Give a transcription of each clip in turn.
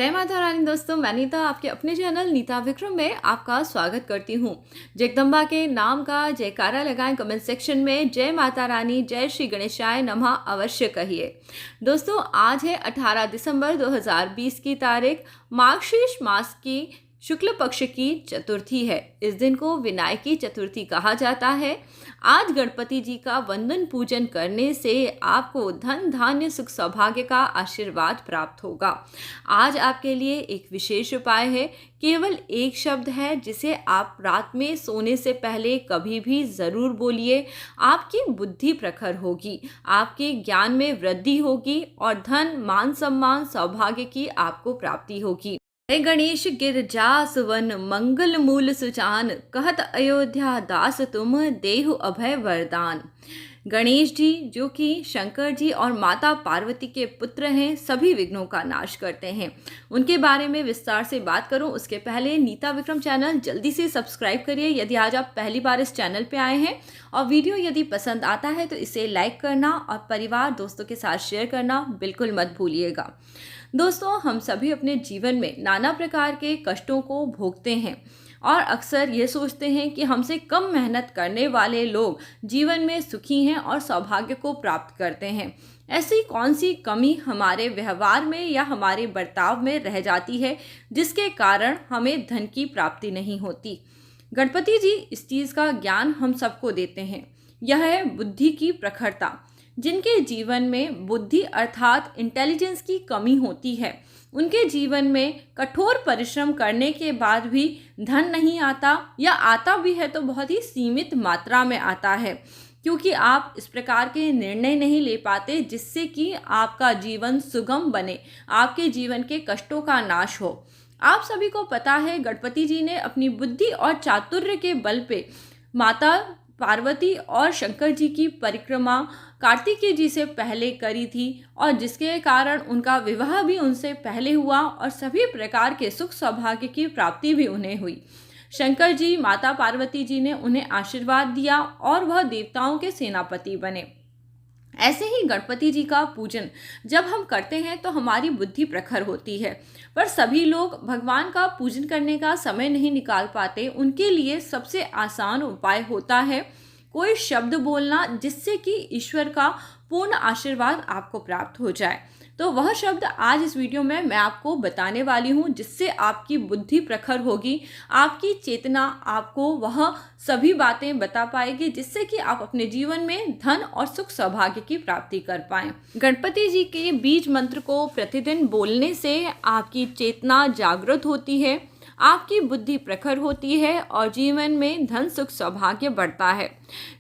जय माता रानी दोस्तों, मैं नीता आपके अपने चैनल नीता विक्रम में आपका स्वागत करती हूँ। जगदम्बा के नाम का जयकारा लगाएं कमेंट सेक्शन में। जय माता रानी, जय श्री गणेशाय नमः अवश्य कहिए। दोस्तों, आज है 18 दिसंबर 2020 की तारीख। मार्गशीर्ष मास की शुक्ल पक्ष की चतुर्थी है। इस दिन को विनायकी चतुर्थी कहा जाता है। आज गणपति जी का वंदन पूजन करने से आपको धन धान्य सुख सौभाग्य का आशीर्वाद प्राप्त होगा। आज आपके लिए एक विशेष उपाय है। केवल एक शब्द है जिसे आप रात में सोने से पहले कभी भी ज़रूर बोलिए। आपकी बुद्धि प्रखर होगी, आपके ज्ञान में वृद्धि होगी और धन मान सम्मान सौभाग्य की आपको प्राप्ति होगी। गणेश गिरजा सुवन मंगल मूल सुचान, कहत अयोध्या दास तुम देहु अभय वरदान। गणेश जी जो कि शंकर जी और माता पार्वती के पुत्र हैं, सभी विघ्नों का नाश करते हैं। उनके बारे में विस्तार से बात करूं उसके पहले नीता विक्रम चैनल जल्दी से सब्सक्राइब करिए यदि आज आप पहली बार इस चैनल पे आए हैं, और वीडियो यदि पसंद आता है तो इसे लाइक करना और परिवार दोस्तों के साथ शेयर करना बिल्कुल मत भूलिएगा। दोस्तों, हम सभी अपने जीवन में नाना प्रकार के कष्टों को भोगते हैं और अक्सर ये सोचते हैं कि हमसे कम मेहनत करने वाले लोग जीवन में सुखी हैं और सौभाग्य को प्राप्त करते हैं। ऐसी कौन सी कमी हमारे व्यवहार में या हमारे बर्ताव में रह जाती है जिसके कारण हमें धन की प्राप्ति नहीं होती? गणपति जी इस चीज़ का ज्ञान हम सबको देते हैं। यह है बुद्धि की प्रखरता। जिनके जीवन में बुद्धि अर्थात इंटेलिजेंस की कमी होती है, उनके जीवन में कठोर परिश्रम करने के बाद भी धन नहीं आता, या आता भी है तो बहुत ही सीमित मात्रा में आता है, क्योंकि आप इस प्रकार के निर्णय नहीं ले पाते जिससे कि आपका जीवन सुगम बने, आपके जीवन के कष्टों का नाश हो। आप सभी को पता है गणपति जी ने अपनी बुद्धि और चातुर्य के बल पे माता पार्वती और शंकर जी की परिक्रमा कार्तिकेय जी से पहले करी थी, और जिसके कारण उनका विवाह भी उनसे पहले हुआ और सभी प्रकार के सुख सौभाग्य की प्राप्ति भी उन्हें हुई। शंकर जी माता पार्वती जी ने उन्हें आशीर्वाद दिया और वह देवताओं के सेनापति बने। ऐसे ही गणपति जी का पूजन जब हम करते हैं तो हमारी बुद्धि प्रखर होती है, पर सभी लोग भगवान का पूजन करने का समय नहीं निकाल पाते। उनके लिए सबसे आसान उपाय होता है कोई शब्द बोलना जिससे कि ईश्वर का पूर्ण आशीर्वाद आपको प्राप्त हो जाए। तो वह शब्द आज इस वीडियो में मैं आपको बताने वाली हूँ, जिससे आपकी बुद्धि प्रखर होगी, आपकी चेतना आपको वह सभी बातें बता पाएगी जिससे कि आप अपने जीवन में धन और सुख सौभाग्य की प्राप्ति कर पाएं। गणपति जी के बीज मंत्र को प्रतिदिन बोलने से आपकी चेतना जागृत होती है, आपकी बुद्धि प्रखर होती है और जीवन में धन सुख सौभाग्य बढ़ता है।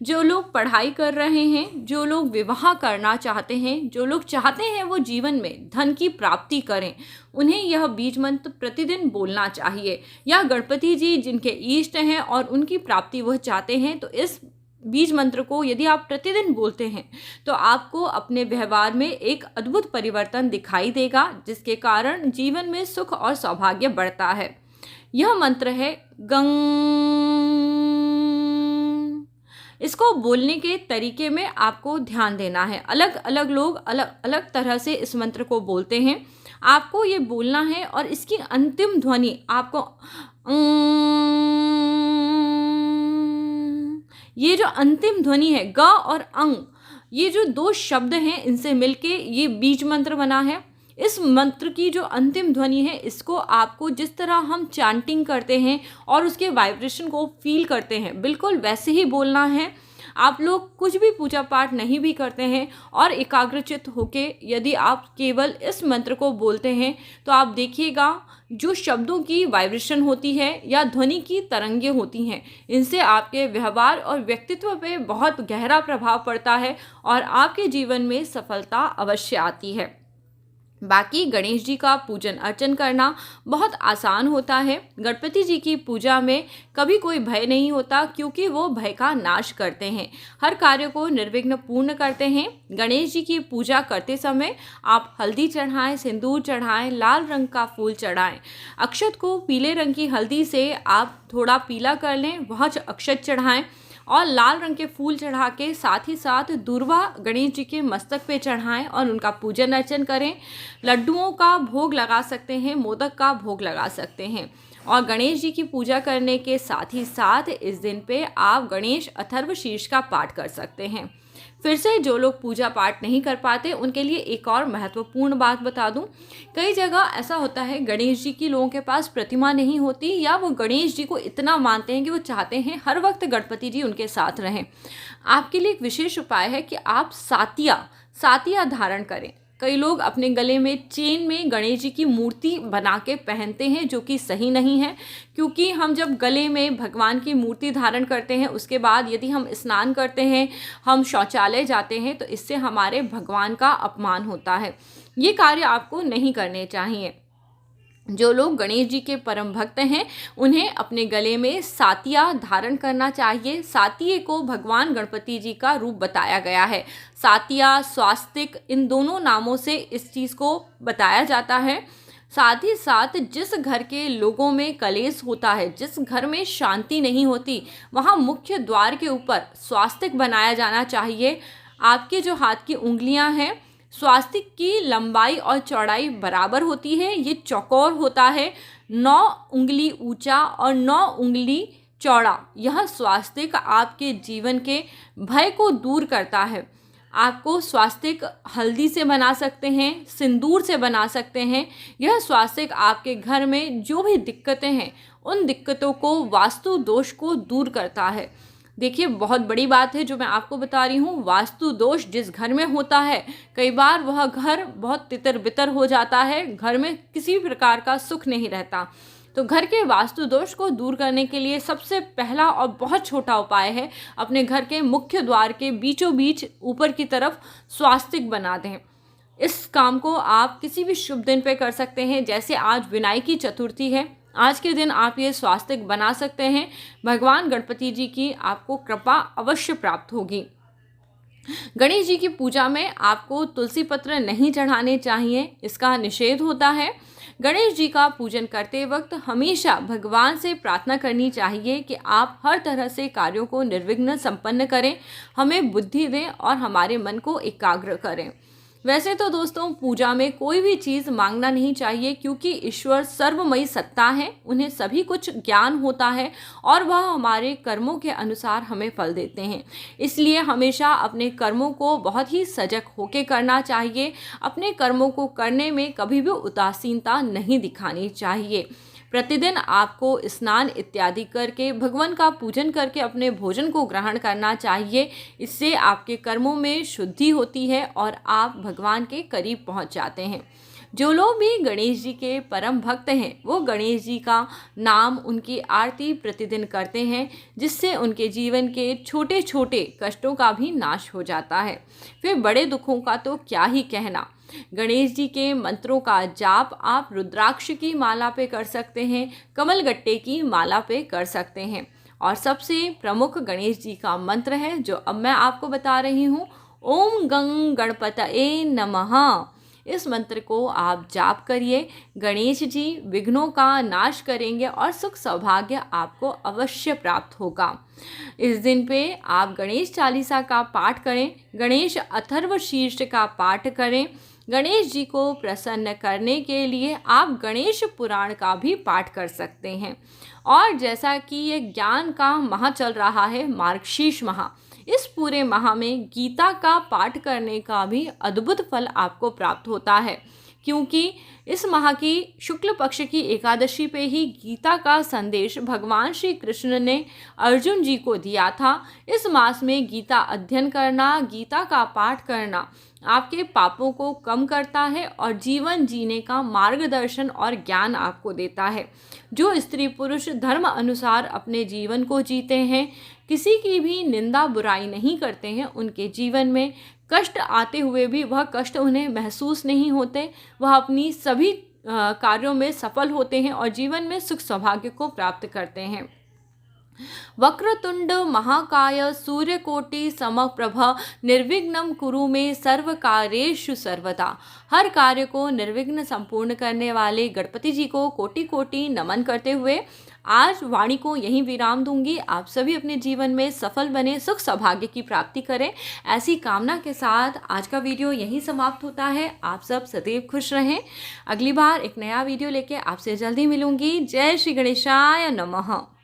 जो लोग पढ़ाई कर रहे हैं, जो लोग विवाह करना चाहते हैं, जो लोग चाहते हैं वो जीवन में धन की प्राप्ति करें, उन्हें यह बीज मंत्र प्रतिदिन बोलना चाहिए। या गणपति जी जिनके इष्ट हैं और उनकी प्राप्ति वह चाहते हैं, तो इस बीज मंत्र को यदि आप प्रतिदिन बोलते हैं तो आपको अपने व्यवहार में एक अद्भुत परिवर्तन दिखाई देगा, जिसके कारण जीवन में सुख और सौभाग्य बढ़ता है। यह मंत्र है गंग। इसको बोलने के तरीके में आपको ध्यान देना है। अलग अलग लोग अलग अलग तरह से इस मंत्र को बोलते हैं। आपको ये बोलना है और इसकी अंतिम ध्वनि आपको ये जो अंतिम ध्वनि है ग और अंग, ये जो दो शब्द हैं, इनसे मिलके ये बीज मंत्र बना है। इस मंत्र की जो अंतिम ध्वनि है, इसको आपको जिस तरह हम चैंटिंग करते हैं और उसके वाइब्रेशन को फील करते हैं, बिल्कुल वैसे ही बोलना है। आप लोग कुछ भी पूजा पाठ नहीं भी करते हैं और एकाग्रचित्त होके यदि आप केवल इस मंत्र को बोलते हैं तो आप देखिएगा जो शब्दों की वाइब्रेशन होती है या ध्वनि की तरंगें होती हैं, इनसे आपके व्यवहार और व्यक्तित्व पे बहुत गहरा प्रभाव पड़ता है और आपके जीवन में सफलता अवश्य आती है। बाकी गणेश जी का पूजन अर्चन करना बहुत आसान होता है। गणपति जी की पूजा में कभी कोई भय नहीं होता, क्योंकि वो भय का नाश करते हैं, हर कार्य को निर्विघ्न पूर्ण करते हैं। गणेश जी की पूजा करते समय आप हल्दी चढ़ाएं, सिंदूर चढ़ाएं, लाल रंग का फूल चढ़ाएं। अक्षत को पीले रंग की हल्दी से आप थोड़ा पीला कर लें, वह अक्षत चढ़ाएं और लाल रंग के फूल चढ़ा के साथ ही साथ दूर्वा गणेश जी के मस्तक पे चढ़ाएं और उनका पूजन अर्चन करें। लड्डुओं का भोग लगा सकते हैं, मोदक का भोग लगा सकते हैं। और गणेश जी की पूजा करने के साथ ही साथ इस दिन पे आप गणेश अथर्वशीर्ष का पाठ कर सकते हैं। फिर से जो लोग पूजा पाठ नहीं कर पाते उनके लिए एक और महत्वपूर्ण बात बता दूं, कई जगह ऐसा होता है गणेश जी की लोगों के पास प्रतिमा नहीं होती, या वो गणेश जी को इतना मानते हैं कि वो चाहते हैं हर वक्त गणपति जी उनके साथ रहें। आपके लिए एक विशेष उपाय है कि आप सातिया धारण करें। कई लोग अपने गले में चेन में गणेश जी की मूर्ति बना के पहनते हैं, जो कि सही नहीं है, क्योंकि हम जब गले में भगवान की मूर्ति धारण करते हैं उसके बाद यदि हम स्नान करते हैं, हम शौचालय जाते हैं, तो इससे हमारे भगवान का अपमान होता है। ये कार्य आपको नहीं करने चाहिए। जो लोग गणेश जी के परम भक्त हैं उन्हें अपने गले में सातिया धारण करना चाहिए। सातिये को भगवान गणपति जी का रूप बताया गया है। सातिया, स्वास्तिक, इन दोनों नामों से इस चीज़ को बताया जाता है। साथ ही साथ जिस घर के लोगों में कलेश होता है, जिस घर में शांति नहीं होती, वहाँ मुख्य द्वार के ऊपर स्वास्तिक बनाया जाना चाहिए। आपके जो हाथ की उंगलियाँ हैं, स्वास्तिक की लंबाई और चौड़ाई बराबर होती है। ये चौकोर होता है, 9 उंगली ऊंचा और 9 उंगली चौड़ा। यह स्वास्तिक आपके जीवन के भय को दूर करता है। आपको स्वास्तिक हल्दी से बना सकते हैं, सिंदूर से बना सकते हैं। यह स्वास्तिक आपके घर में जो भी दिक्कतें हैं उन दिक्कतों को, वास्तु दोष को दूर करता है। देखिए, बहुत बड़ी बात है जो मैं आपको बता रही हूँ। वास्तु दोष जिस घर में होता है, कई बार वह घर बहुत तितर बितर हो जाता है, घर में किसी भी प्रकार का सुख नहीं रहता। तो घर के वास्तु दोष को दूर करने के लिए सबसे पहला और बहुत छोटा उपाय है, अपने घर के मुख्य द्वार के बीचों बीच ऊपर की तरफ स्वास्तिक बना दें। इस काम को आप किसी भी शुभ दिन पे कर सकते हैं। जैसे आज विनायकी चतुर्थी है, आज के दिन आप ये स्वास्तिक बना सकते हैं। भगवान गणपति जी की आपको कृपा अवश्य प्राप्त होगी। गणेश जी की पूजा में आपको तुलसी पत्र नहीं चढ़ाने चाहिए, इसका निषेध होता है। गणेश जी का पूजन करते वक्त हमेशा भगवान से प्रार्थना करनी चाहिए कि आप हर तरह से कार्यों को निर्विघ्न संपन्न करें, हमें बुद्धि दें और हमारे मन को एकाग्र करें। वैसे तो दोस्तों, पूजा में कोई भी चीज़ मांगना नहीं चाहिए, क्योंकि ईश्वर सर्वमयी सत्ता है, उन्हें सभी कुछ ज्ञान होता है और वह हमारे कर्मों के अनुसार हमें फल देते हैं। इसलिए हमेशा अपने कर्मों को बहुत ही सजग होकर करना चाहिए। अपने कर्मों को करने में कभी भी उदासीनता नहीं दिखानी चाहिए। प्रतिदिन आपको स्नान इत्यादि करके, भगवान का पूजन करके अपने भोजन को ग्रहण करना चाहिए। इससे आपके कर्मों में शुद्धि होती है और आप भगवान के करीब पहुंच जाते हैं। जो लोग भी गणेश जी के परम भक्त हैं, वो गणेश जी का नाम, उनकी आरती प्रतिदिन करते हैं, जिससे उनके जीवन के छोटे छोटे कष्टों का भी नाश हो जाता है। फिर बड़े दुखों का तो क्या ही कहना। गणेश जी के मंत्रों का जाप आप रुद्राक्ष की माला पे कर सकते हैं, कमलगट्टे की माला पे कर सकते हैं। और सबसे प्रमुख गणेश जी का मंत्र है जो अब मैं आपको बता रही हूँ, ओम गं गणपतये नमः। इस मंत्र को आप जाप करिए। गणेश जी विघ्नों का नाश करेंगे और सुख सौभाग्य आपको अवश्य प्राप्त होगा। इस दिन पे आप गणेश चालीसा का पाठ करें, गणेश अथर्वशीर्ष का पाठ करें। गणेश जी को प्रसन्न करने के लिए आप गणेश पुराण का भी पाठ कर सकते हैं। और जैसा कि ये ज्ञान का माह चल रहा है, मार्गशीर्ष माह, इस पूरे माह में गीता का पाठ करने का भी अद्भुत फल आपको प्राप्त होता है, क्योंकि इस माह की शुक्ल पक्ष की एकादशी पे ही गीता का संदेश भगवान श्री कृष्ण ने अर्जुन जी को दिया था। इस मास में गीता अध्ययन करना, गीता का पाठ करना आपके पापों को कम करता है और जीवन जीने का मार्गदर्शन और ज्ञान आपको देता है। जो स्त्री पुरुष धर्म अनुसार अपने जीवन को जीते हैं, किसी की भी निंदा बुराई नहीं करते हैं, उनके जीवन में कष्ट आते हुए भी वह कष्ट उन्हें महसूस नहीं होते। वह अपनी सभी कार्यों में सफल होते हैं और जीवन में सुख सौभाग्य को प्राप्त करते हैं। वक्रतुंड महाकाय सूर्यकोटि समप्रभ निर्विघ्नं कुरु मे सर्व कार्येषु सर्वदा। हर कार्य को निर्विघ्न संपूर्ण करने वाले गणपति जी को कोटि कोटि नमन करते हुए आज वाणी को यहीं विराम दूंगी। आप सभी अपने जीवन में सफल बने, सुख सौभाग्य की प्राप्ति करें, ऐसी कामना के साथ आज का वीडियो यहीं समाप्त होता है। आप सब सदैव खुश रहें। अगली बार एक नया वीडियो लेके आपसे जल्दी मिलूंगी। जय श्री गणेशाय नमः।